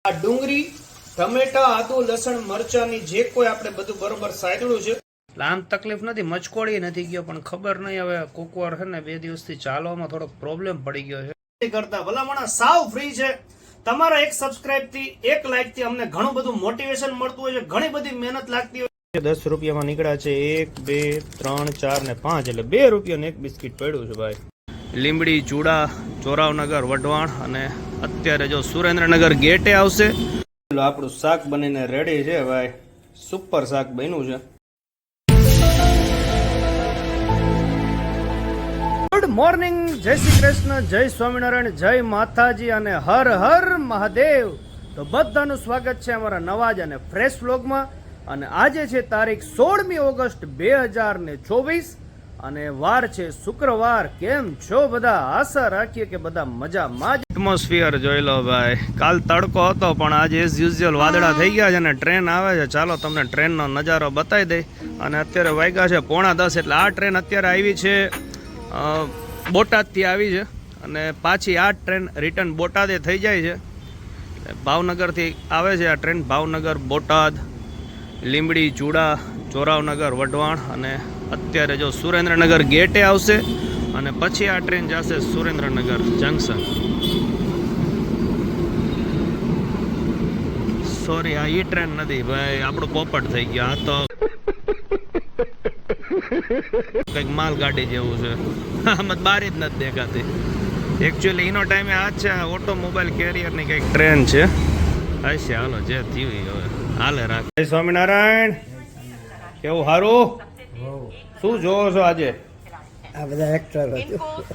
આ ડુંગળી, ટમેટા, આદુ, લસણ, મરચાની જે કોઈ આપણે બધું બરોબર સાયડ્યું છે. આમ તકલીફ નથી, મચકોડી નથી ગયો, પણ ખબર નહીં હવે કોકવાર છે ને 2 દિવસથી ચાલવામાં થોડોક પ્રોબ્લેમ પડી ગયો છે. કરતા ભલામણા સાવ ફ્રી છે. તમારા એક સબસ્ક્રાઇબ થી, એક લાઈક થી અમને ઘણું બધું મોટિવેશન મળતું હોય છે, ઘણી બધી મહેનત લાગતી હોય છે. 10 રૂપિયામાં નીકળ્યા છે 1 2 3 4 ને 5, એટલે 2 રૂપિયાનું એક બિસ્કિટ પડ્યું છે ભાઈ. લીંબડી, ચૂડા, ચોરાવનગર, વઢવાણ અને અત્યારે જો સુરેન્દ્રનગર ગેટે આવશે. આપણું શાક બનીને રેડી છે ભાઈ, સુપર શાક બન્યું છે. ગુડ મોર્નિંગ, જય શ્રી કૃષ્ણ, જય સ્વામિનારાયણ, જય માતાજી અને હર હર મહાદેવ. તો બધાનું સ્વાગત છે અમારા નવા જ અને ફ્રેશ વ્લોગમાં. અને આજે છે તારીખ 16મી ઓગસ્ટ 2024 અને વાર છે શુક્રવાર. કેમ છો બધા? આશા રાખીએ કે બધા મજામાં. એટમોસ્ફિયર જોઈ લો ભાઈ, કાલ તડકો હતો પણ આજે એઝ યુઝ્યુઅલ વાદળા થઈ ગયા છે અને ટ્રેન આવે છે. ચાલો તમને ટ્રેનનો નજારો બતાવી દઈ. અને અત્યારે વાગ્યા છે 9:45, એટલે આ ટ્રેન અત્યારે આવી છે બોટાદથી આવી છે અને પાછી આ ટ્રેન રિટર્ન બોટાદે થઈ જાય છે. ભાવનગરથી આવે છે આ ટ્રેન, ભાવનગર, બોટાદ, લીંબડી, ચૂડા, ચોરાવનગર, વઢવાણ અને અત્યારે જો સુરેન્દ્રનગર ગેટે આવશે અને પછી આ ટ્રેન જશે સુરેન્દ્રનગર જંકશન. સોરી, આ ઈ ટ્રેન નથી ભાઈ, આપણું પોપટ થઈ ગયા. આ તો કંઈક માલગાડી જેવું છે, આમાં બારી જ નથી દેખાતી. એકચ્યુઅલી એનો ટાઈમે આ છે ઓટોમોબાઈલ કેરિયરની કંઈક ટ્રેન છે. હશે, હાલો જે થયું હવે હાલે રાખ. જય સ્વામિનારાયણ. કેવું સારું? શું જોવો છો આજે? આ બધા એક્ટર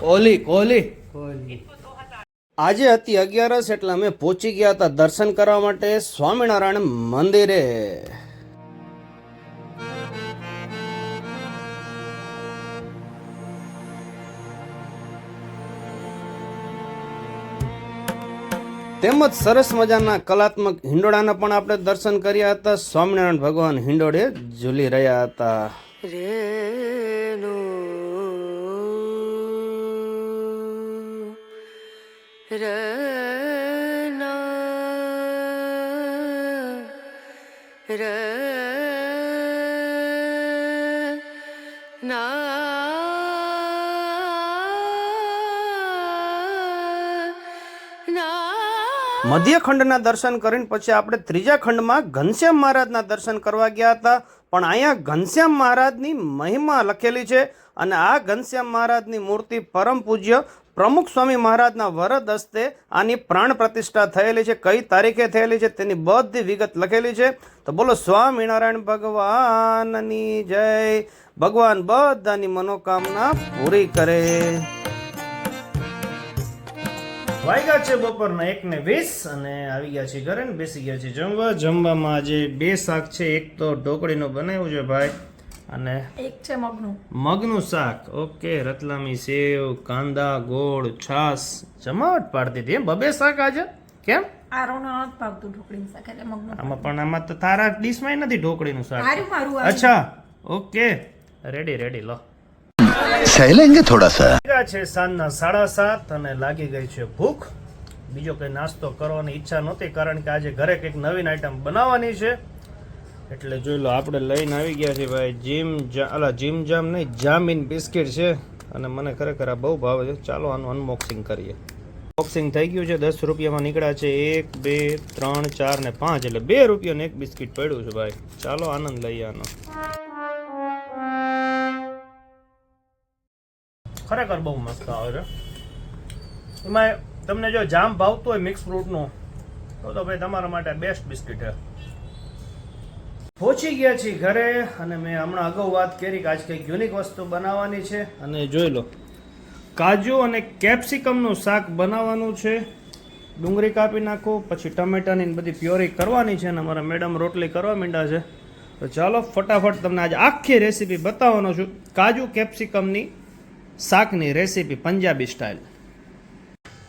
કોહલી. આજે હતી 11સ, એટલે અમે પહોંચી ગયા હતા દર્શન કરવા માટે સ્વામિનારાયણ મંદિરે. તેમજ સરસ મજાના કલાત્મક હિંડોળાના પણ આપણે દર્શન કર્યા હતા. સ્વામિનારાયણ ભગવાન હિંડોળે ઝૂલી રહ્યા હતા. મધ્ય ખંડના દર્શન કરીને પછી આપણે ત્રીજા ખંડમાં ઘનશ્યામ મહારાજના દર્શન કરવા ગયા હતા. પણ અહીંયા ઘનશ્યામ મહારાજની મહિમા લખેલી છે અને આ ઘનશ્યામ મહારાજની મૂર્તિ પરમ પૂજ્ય પ્રમુખ સ્વામી મહારાજના વરદ હસ્તે આની પ્રાણ પ્રતિષ્ઠા થયેલી છે. કઈ તારીખે થયેલી છે તેની બધી વિગત લખેલી છે. તો બોલો સ્વામિનારાયણ ભગવાનની જય. ભગવાન બધાની મનોકામના પૂરી કરે. વાગ્યા છે બપોરના 1:20 અને આવી ગયા છે ઘરે ને બેસી ગયા છે જમવા. જમવામાં આજે 2 શાક છે. એક તો ઢોકળીનું બનાવ્યું છે ભાઈ અને એક છે મગનું શાક. ઓકે, રતલામી સેવ, કાંદા, ગોળ, છાસ, જમાવટ પાડતી હતી. 2 શાક આજે કેમ? આમાં તો તારા ડીશમાં નથી ઢોકળીનું શાક. અચ્છા, ઓકે, રેડી લો. સહેલેંગે થોડા સા. છે સાંજના 7:30 અને લાગી ગઈ છે ભૂખ. બીજો કઈ નાસ્તો કરવાની ઈચ્છા નહોતી, કારણ કે આજે ઘરે કંઈક નવીન આઈટમ બનાવવાની છે. એટલે જોઈ લો, આપણે લઈને આવી ગયા છીએ ભાઈ જીમ જામ નહીં, જામીન બિસ્કિટ છે અને મને ખરેખર આ બહુ ભાવે છે. ચાલો આનું અનબોક્સિંગ કરીએ. અનબોક્સિંગ થઈ ગયું છે. 10 રૂપિયામાં નીકળ્યા છે 1 2 3 4 ને 5, એટલે 2 રૂપિયાનું એક બિસ્કિટ પડ્યું છે ભાઈ. ચાલો આનંદ લઈએ આનો. ખરેખર બહુ મસ્ત આવે છે. એમાં તમને જો જામ ભાવતું હોય મિક્સ ફ્રૂટનું તો ભાઈ તમારા માટે બેસ્ટ બિસ્કિટ છે. પહોંચી ગયા છીએ ઘરે અને મેં હમણાં અગાઉ વાત કરી કે આજ કંઈક યુનિક વસ્તુ બનાવવાની છે. અને જોઈ લો, કાજુ અને કેપ્સિકમનું શાક બનાવવાનું છે. ડુંગળી કાપી નાખો, પછી ટમેટાની બધી પ્યોરી કરવાની છે અને અમારા મેડમ રોટલી કરવા માંડ્યા છે. તો ચાલો ફટાફટ તમને આજે આખી રેસીપી બતાવવાનો છું. કાજુ કેપ્સિકમની શાકની રેસીપી પંજાબી સ્ટાઇલ.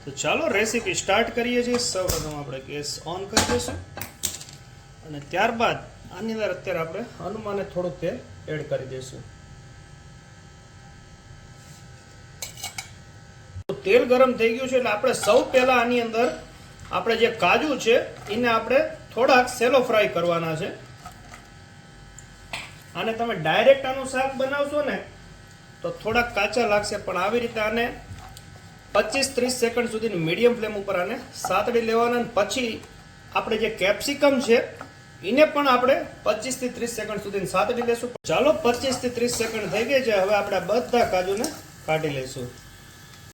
તો ચાલો રેસીપી સ્ટાર્ટ કરીએ છીએ. સૌપ્રથમ આપણે ગેસ ઓન કરી દઈશું અને ત્યારબાદ આની અંદર અત્યારે આપણે હનુમાને થોડું તેલ એડ કરી દઈશું. તેલ ગરમ થઈ ગયું છે એટલે આપણે સૌ પહેલા આની અંદર આપણે જે કાજુ છે એને આપણે થોડાક સેલો ફ્રાય કરવાના છે. આને તમે ડાયરેક્ટ આનું શાક બનાવશો ને તો થોડાક કાચા લાગશે, પણ આવી રીતે આને 25-30 સેકન્ડ સુધી મીડિયમ ફ્લેમ ઉપર આને સાતડી લેવાના. અને પછી આપણે જે કેપ્સિકમ છે એને પણ આપણે 25 થી 30 સેકન્ડ સુધી સાતડી લેશું. ચાલો 25 થી 30 સેકન્ડ થઈ ગઈ છે. હવે આપણે બધા કાજુને કાઢી લઈશું.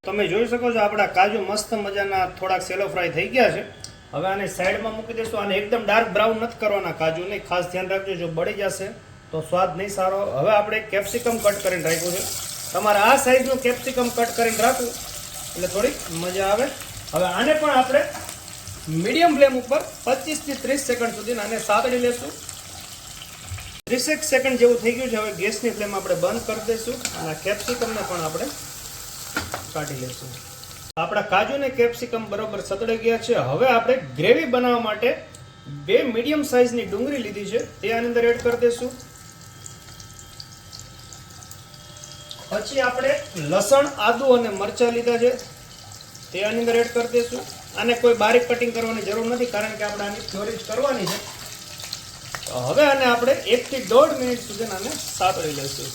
તમે જોઈ શકો છો આપણા કાજુ મસ્ત મજાના થોડાક સેલો ફ્રાય થઈ ગયા છે. હવે આને સાઈડમાં મૂકી દઈશું. આને એકદમ ડાર્ક બ્રાઉન નથી કરવાના કાજુને, ખાસ ધ્યાન રાખજો, જો બળી જશે તો સ્વાદ નહીં સારો. હવે આપણે કેપ્સિકમ કટ કરીને રાખ્યું છે. તમારે આ સાઈઝનું કેપ્સિકમ કટ કરીને રાખવું એટલે થોડી મજા આવે. હવે આને પણ આપણે મીડિયમ ફ્લેમ ઉપર 25 થી 30 સેકન્ડ સુધી આને સાતડી લેશું. 30 સેકન્ડ જેવું થઈ ગયું છે. હવે ગેસની ફ્લેમ આપણે બંધ કરી દઈશું અને કેપ્સિકમને પણ આપણે કાઢી લેશું. આપણા કાજુ ને કેપ્સિકમ બરોબર સતળાઈ ગયા છે. હવે આપણે ગ્રેવી બનાવવા માટે 2 મીડિયમ સાઇઝની ડુંગળી લીધી છે, તે આની અંદર એડ કરી દઈશું. પછી આપણે લસણ, આદુ અને મરચાં લીધા છે, તે આની અંદર એડ કરી દઈશું. આને કોઈ બારીક કટિંગ કરવાની જરૂર નથી, કારણ કે આપણે આની પ્યોરી જ કરવાની છે. તો હવે આને આપણે 1 થી 1.5 મિનિટ સુધી આને સાતળી લઈશું.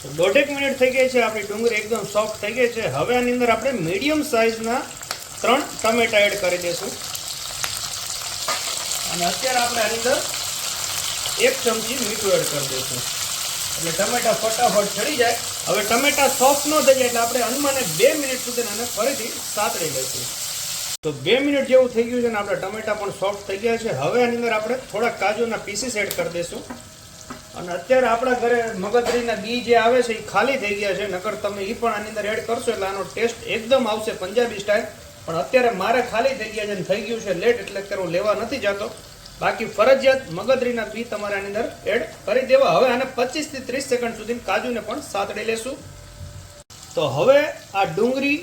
તો 1.5 મિનિટ થઈ ગઈ છે. આપણી ડુંગળી એકદમ સોફ્ટ થઈ ગઈ છે. હવે આની અંદર આપણે મીડિયમ સાઇઝના 3 ટમેટા એડ કરી દઈશું. અને અત્યારે આપણે આની અંદર 1 ચમચી મીઠું એડ કરી દઈશું, એટલે ટમેટા ફટાફટ ચડી જાય. હવે ટમેટા સોફ્ટ ન થઈ જાય એટલે આપણે અનુમાને 2 મિનિટ સુધી આને ફરીથી સાતળી લઈશું. તો 2 મિનિટ જેવું થઈ ગયું છે ને આપણા ટમેટા પણ સોફ્ટ થઈ ગયા છે. હવે આની અંદર આપણે થોડા કાજુના પીસીસ એડ કરી દઈશું. અને અત્યારે આપણા ઘરે મગજરીના બી જે આવે છે એ ખાલી થઈ ગયા છે, નકર તમે એ પણ આની અંદર એડ કરશો એટલે આનો ટેસ્ટ એકદમ આવશે પંજાબી સ્ટાઇલ. પણ અત્યારે મારે ખાલી થઈ ગયા છે અને થઈ ગયું છે લેટ, એટલે અત્યારે હું લેવા નથી જતો. બાકી ફરજિયાત મગજરીના બી તમારે આની અંદર એડ કરી દેવા. હવે આને 25 થી 30 સેકન્ડ સુધી કાજુને પણ સાતડી લેશું. તો હવે આ ડુંગળી,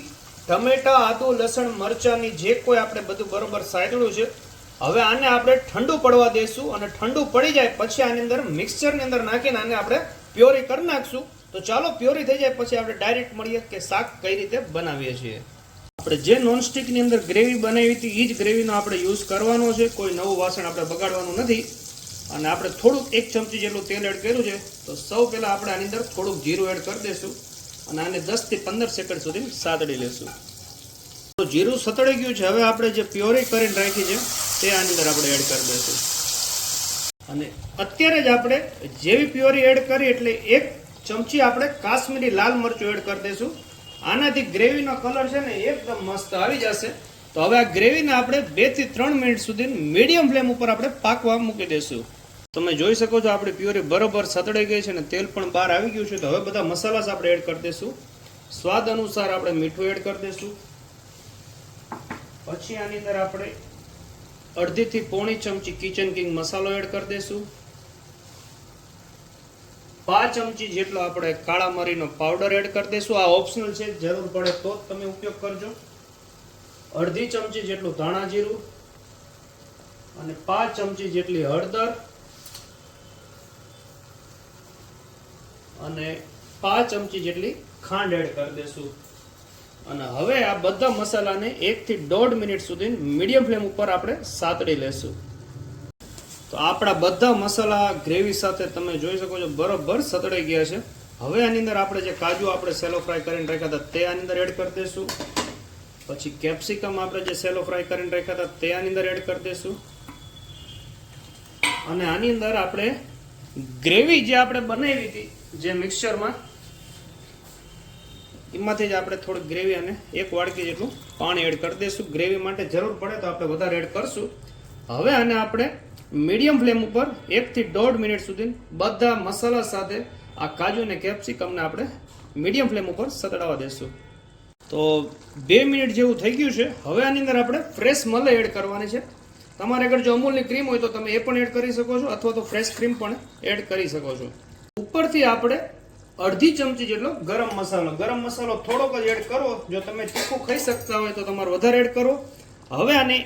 ટમેટા, આદુ, લસણ, મરચાંની જે કોઈ આપણે બધું બરોબર સાતળ્યું છે, હવે આને આપણે ઠંડુ પડવા દઈશું. અને ઠંડુ પડી જાય પછી આની અંદર મિક્સચરની અંદર નાખીને આને આપણે પ્યોરી કરી નાખશું. તો ચાલો પ્યોરી થઈ જાય પછી આપણે ડાયરેક્ટ મળીએ કે શાક કઈ રીતે બનાવીએ છીએ. આપણે જે નોનસ્ટિકની અંદર ગ્રેવી બનાવી હતી એ જ ગ્રેવીનો આપણે યુઝ કરવાનો છે. કોઈ નવું વાસણ આપણે બગાડવાનું નથી. અને આપણે થોડુંક 1 ચમચી જેટલું તેલ એડ કર્યું છે. તો સૌ પહેલાં આપણે આની અંદર થોડુંક જીરું એડ કરી દઈશું અને આને 10 થી 15 સેકન્ડ સુધી સાતળી લેશું. તો જીરું સતળી ગયું છે. હવે આપણે જે પ્યોરી કરીને રાખી છે તે આની અંદર આપણે એડ કરી દઈશું. અને અત્યારે જ આપણે જેવી પ્યોરી એડ કરી એટલે 1 ચમચી આપણે કાશ્મીરી લાલ મરચું એડ કરી દઈશું. આનાથી ગ્રેવીનો કલર છે ને એકદમ મસ્ત આવી જશે. તો હવે આ ગ્રેવીને આપણે 2 થી 3 મિનિટ સુધી મીડિયમ ફ્લેમ ઉપર આપણે પાકવા મૂકી દઈશું. તમે જોઈ શકો છો આપણી પ્યોરી બરોબર સતળાઈ ગઈ છે અને તેલ પણ બહાર આવી ગયું છે. તો હવે બધા મસાલા આપણે એડ કરી દઈશું. સ્વાદ અનુસાર આપણે મીઠું એડ કરી દઈશું. પછી આની અંદર આપણે 1/2 થી 1/4 ચમચી કિચન કિંગ મસાલો એડ કરી દઈશું. 5 ચમચી જેટલો આપણે કાળા મરીનો પાવડર એડ કરી દઈશું. આ ઓપ્શનલ છે, જરૂર પડે તો જ તમે ઉપયોગ કરજો. 1/2 ચમચી જેટલું ધાણા જીરું અને 5 ચમચી જેટલી હળદર અને 5 ચમચી જેટલી ખાંડ એડ કરી દઈશું. અને હવે આ બધા મસાલાને 1 થી 1.5 મિનિટ સુધી મીડિયમ ફ્લેમ ઉપર આપણે સાતળી લેશું. તો આપણા બધા મસાલા ગ્રેવી સાથે તમે જોઈ શકો છો બરોબર સતળાઈ ગયા છે. હવે આની અંદર આપણે જે કાજુ આપણે સેલો ફ્રાય કરીને રાખ્યા હતા તે આની અંદર એડ કરી દઈશું. પછી કેપ્સિકમ આપણે જે સેલો ફ્રાય કરીને રાખ્યા હતા તે આની અંદર એડ કરી દઈશું. અને આની અંદર આપણે ગ્રેવી જે આપણે બનાવી હતી જે મિક્સચરમાં, એમાંથી જ આપણે થોડી ગ્રેવી અને 1 વાડકી જેટલું પાણી એડ કરી દઈશું. ગ્રેવી માટે જરૂર પડે તો આપણે વધારે એડ કરશું. હવે આને આપણે મીડિયમ ફ્લેમ ઉપર 1 થી 1.5 મિનિટ સુધી બધા મસાલા સાથે આ કાજુ અને કેપ્સિકમને આપણે મીડિયમ ફ્લેમ ઉપર સતળાવા દઈશું. તો 2 મિનિટ જેવું થઈ ગયું છે. હવે આની અંદર આપણે ફ્રેશ મલાઈ એડ કરવાની છે. તમારે અગર જો અમૂલની ક્રીમ હોય તો તમે એ પણ એડ કરી શકો છો, અથવા તો ફ્રેશ ક્રીમ પણ એડ કરી શકો છો. ઉપરથી આપણે 1/2 ચમચી જેટલો ગરમ મસાલો થોડોક જ એડ કરો. જો તમે તીખું ખાઈ શકતા હોય તો તમારે વધારે એડ કરો. હવે આને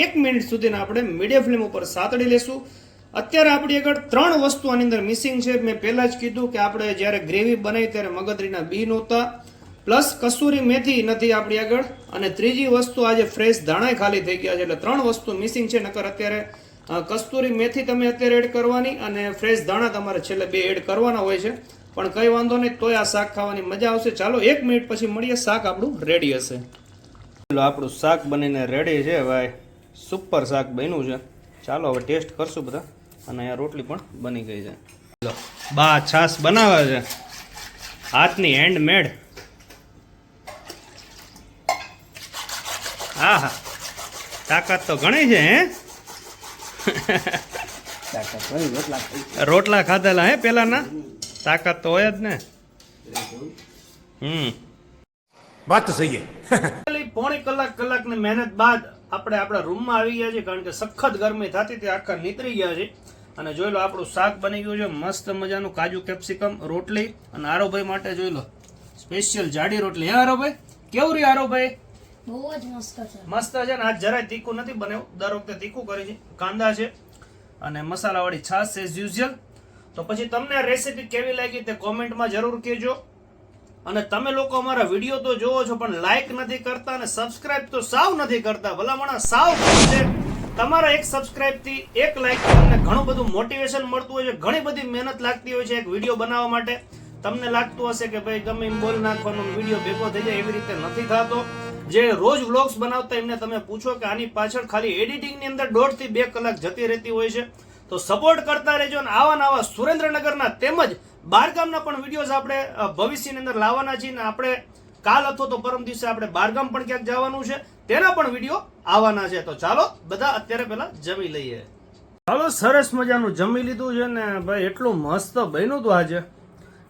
1 મિનિટ સુધી આપણે મીડિયમ ફ્લેમ ઉપર સાતળી લેશું. અત્યારે આપણી આગળ 3 વસ્તુ આની અંદર મિસિંગ છે. મેં પહેલા જ કીધું કે આપણે જ્યારે ગ્રેવી બનાવી ત્યારે મગજરીના બી નહોતા, પ્લસ કસૂરી મેથી નથી આપણી આગળ, અને ત્રીજી વસ્તુ આજે ફ્રેશ ધાણા ખાલી થઈ ગયા છે, એટલે 3 વસ્તુ મિસિંગ છે. નકર અત્યારે કસ્તુરી મેથી તમે અત્યારે એડ કરવાની અને ફ્રેશ ધાણા તમારે છેલ્લે 2 એડ કરવાના હોય છે. પણ કંઈ વાંધો નહીં, તોય આ શાક ખાવાની મજા આવશે. ચાલો 1 મિનિટ પછી મળીએ, શાક આપણું રેડી હશે. ચાલો આપણું શાક બનીને રેડી છે ભાઈ, સુપર શાક બન્યું છે. ચાલો હવે ટેસ્ટ કરશું બધા. અને અહીંયા રોટલી પણ બની ગઈ છે. ચાલો બા છાશ બનાવે છે, હાથની હેન્ડમેડ. હા હા, તાકાત તો ઘણી છે હે. રોટલા ખાધેલા હે પેલાના, તાકાત તો હોય જ ને. વાત તો સહી હે. પોણી કલાકની મહેનત બાદ આપણે આપણા રૂમમાં આવી ગયા છે, કારણ કે સખત ગરમી થતી હતી, આખા નીતરી ગયા છે. અને જોઈ લો આપણું શાક બની ગયું છે, મસ્ત મજાનું કાજુ કેપ્સિકમ રોટલી. અને આરોભાઈ માટે જોઈ લો સ્પેશિયલ જાડી રોટલી. હે આરોભાઈ, કેવું રહ્યું આરોભાઈ? બહુ જ મસ્ત છે. મસ્ત છે ને. આજ જરાય તીખું નથી બન્યું, દર વખતે તીખું કરી છે. કાંદા છે અને મસાલાવાળી છાશ એઝ યુઝ્યુઅલ. તો પછી તમને આ રેસીપી કેવી લાગી તે કોમેન્ટમાં જરૂર કહેજો. અને તમે લોકો અમારા વિડીયો તો જોવો છો, પણ લાઈક નથી કરતા અને સબસ્ક્રાઇબ તો સાવ નથી કરતા. ભલામણા સાવ છે. તમારા એક સબસ્ક્રાઇબ થી, એક લાઈક થી તમને ઘણું બધું મોટિવેશન મળતું હોય છે, ઘણી બધી મહેનત લાગતી હોય છે એક વિડીયો બનાવવા માટે. તમને લાગતું હશે કે ભાઈ ગમે એમ બોલી નાખવાનો વિડીયો ભેગો થઈ જાય, એવી રીતે નથી થતો. જે રોજ વ્લોગ્સ બનાવતા એમને તમે પૂછો કે આની પાછળ ખાલી એડિટિંગની અંદર 1.5 થી 2 કલાક જતી રહેતી હોય છે. તો સપોર્ટ કરતા રહેજો. અને આવા સુરેન્દ્રનગરના તેમજ બહારગામના પણ વિડીયોઝ આપણે ભવિષ્યની અંદર લાવવાના છીએ. ને આપણે કાલ અથવા તો પરમ દિવસે આપણે બહારગામ પણ ક્યાંક જવાનું છે, તેના પણ વિડીયો આવવાના છે. તો ચાલો બધા અત્યારે પહેલા જમી લઈએ. ચાલો, સરસ મજાનું જમી લીધું છે ને ભાઈ, એટલું મસ્ત બન્યું હતું આજે,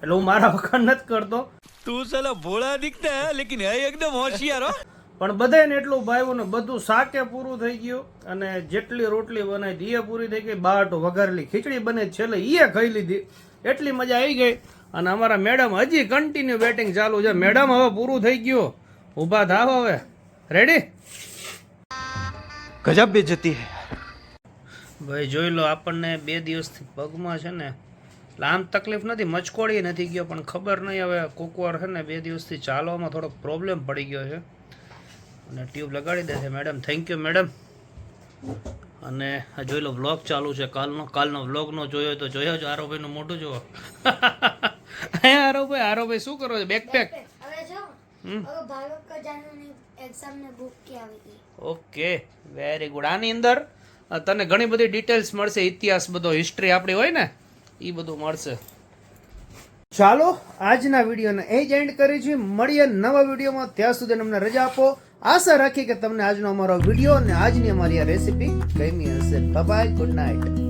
એટલે હું મારા વખાણ નથી કરતો. તું સાલા ભોળા દિખતા હે લેકિન હે એકદમ હોશિયાર હો. પણ બધાને એટલું ભાવ્યું ને, બધું શાકે પૂરું થઈ ગયું. અને જેટલી રોટલી બનાવી હતી એ પૂરી થઈ ગઈ. બાટો વઘારેલી ખીચડી બને છેલ્લે એ ખાઈ લીધી. એટલી મજા આવી ગઈ. અને અમારા મેડમ હજી કન્ટિન્યુ બેટિંગ ચાલુ છે. મેડમ હવે પૂરું થઈ ગયું, ઊભા થાવ હવે. રેડી? ગજબ બેજતી હે ભાઈ જોઈ લો, આપણને 2 દિવસથી પગમાં છે ને આમ તકલીફ નથી, મચકોડી નથી ગયો, પણ ખબર નહીં હવે કોકવાર છે ને 2 દિવસથી ચાલવામાં થોડોક પ્રોબ્લેમ પડી ગયો છે. અને ટ્યુબ લગાડી દે છે મેડમ. Thank you madam. અને આ જોઈ લો વ્લોગ ચાલુ છે કાલનો વ્લોગ નો જોયો તો જોયો જ. આરોભાઈનું મોઢું જુઓ. આરોભાઈ શું કરો છો? બેકપેક. હવે જો હવે ભાવક જાનની એક્ઝામ ને બુક કે આવી ગઈ. Okay, very good. આની અંદર તને ઘણી બધી ડિટેલ્સ મળશે, ઇતિહાસ બધો, હિસ્ટ્રી આપણી હોય ને એ બધું મળશે. ચાલો આજના વિડીયોને એ જ એન્ડ કરી છે. મળીએ નવા વિડીયોમાં, ત્યાં સુધી અમને રજા આપો. આશા રાખી કે તમને આજનો અમારો વિડીયો અને આજની અમારી આ રેસીપી ગમી હશે. Bye bye, good night.